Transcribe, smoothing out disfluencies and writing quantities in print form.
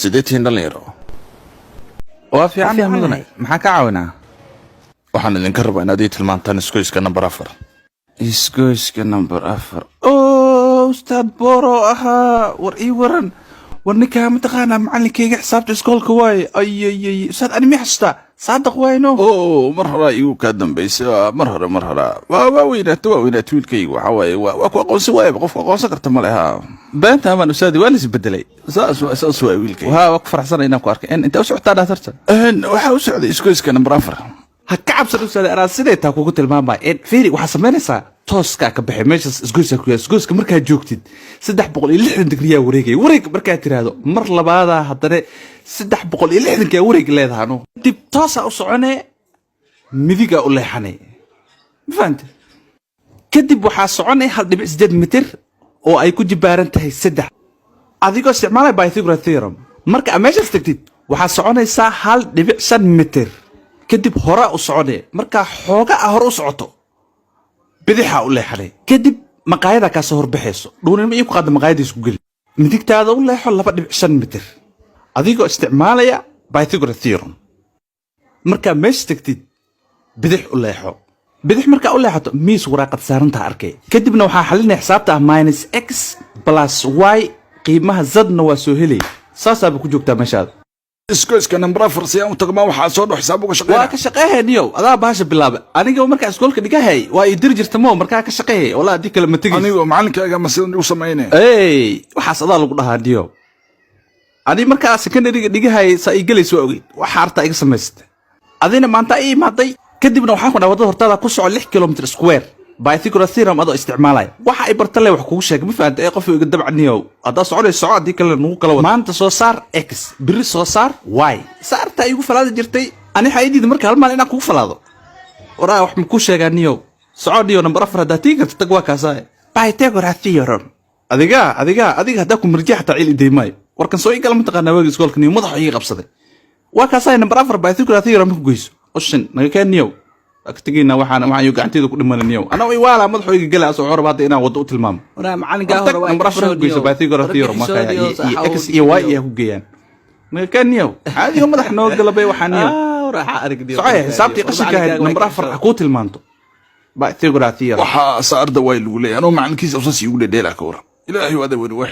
sideetiin dhalinyaro waa fiican mudane maxaa ka caawinaa waxaan idinka rabaa inaad ii tilmaantaan isgoyska number 4 isgoyska number 4 oo ustaad boro ahaa war ii waran war ninka mataqaana macallinkayga xisaabta iskoolka waay ay ustaad ani ma xasuusta saadaq wayno oo mar hore igu ka dambeysay mar hore waa weynaat wiilkaygu waxa waaye waa ku aqoonsi waay qof aqoonsan karta ma leha beenta amaan ustaadi waa lis bedelay saas waa wiilkaygu waa ku faraxsan inaan ku arkay inta u socotaa dhaatarta waxa u socday isgoyska number 4 ha ka cabsan ustaadi anaa sideetaa kugu tilmaamay fiiri waxaa samaynaysaa tooska ka baxay meeshaas isgoyska ku yaal isgoyska markaa joogtid 360 digriyaa wareegay wareeg markaa tiraahdo mar labaada haddana 360 ka wareeg leedahay dib toosa u soconee midiga u leexanay ma fahamtay kadib waxaa soconay 1.8 mitir oo ay ku jibaaran tahay 3 adigoo isticmaalay Pythagoras theorem marka meeshaas tagtid waxaa soconaysaa 1.5 mitir kadib hore u soconay marka xooga hore u socoto bidixa u leexanay kadib maqaayada ka soo horbaxayso dhuunimo iyo ku qaad maqaayada isku gal midigtaada u leexo 2.5 mitir adigoo isticmaalaya Pythagoras theorem marka meesha tagtid bidix u leexo bidix marka u leexato miis waraaqad saaranta arkay kadibna waxaa xalinay xisaabta -x + y qiimaha zadna waa soo helay saasaaba ku joogtaa meeshaada isgoyska number 4 si aan u tagmaa waxaa soo dhow xisaab uga shaqeynaa waa ka shaqeeyay adaa baasha bilaaba aniga marka iskoolka dhigahay waa ii dir jirta moo marka ka shaqeeyay wala adii kala ma tagin aniga macallinkayga ma sidan u sameeyay waxaas adaa lagu dhahaa diyo ani marka secondary dhigahay sa ii galayso ogeyd waxa arta iga samaystay adina maanta ii maaday kadibna waxaan ku dhaw wadada hortaada ku soco 6 km square Pythagoras theorem adoo isticmaalay waxa ay bartay wax kugu sheeg ma fahantaa qof iga dabcaniyo adaa soconay socodii kale nagu kala wada maanta soo saar x biri soo saar y saarta igu falaada jirtay ani xaydid marka hal maal inaan kugu falaado waraa wax ma ku sheeganiyo socodiyo number 4 hadaa tii karta tag waa kaasay Pythagoras theorem adiga hadaa ku marjaxta cil ideemay warkan soo igal ma taqaana waagi iskoolka niyo madax iga qabsaday waa kaasay number 4 Pythagoras theorem ku goyso oshin naga kaniyo أكتجينا وحنا يقعدين كل ما نيو أنا ويوالا مضحوا يجلا أسعار بعد إنا وضوء المام أنا معلن قهوة رواي مرفرق جيس Pythagoras theorem ما كان إكس واي يهوجيان ما كان نيو هذه هم مضحنا وقلبي وحنيو وراح أرك ديو صحيح حسابتي قصك نمبر أفر حقوت المانتو Pythagoras theorem وح صار دواي الأولى أنا مع الكيس أساسي يقول ده لا كورة إلهي وهذا وين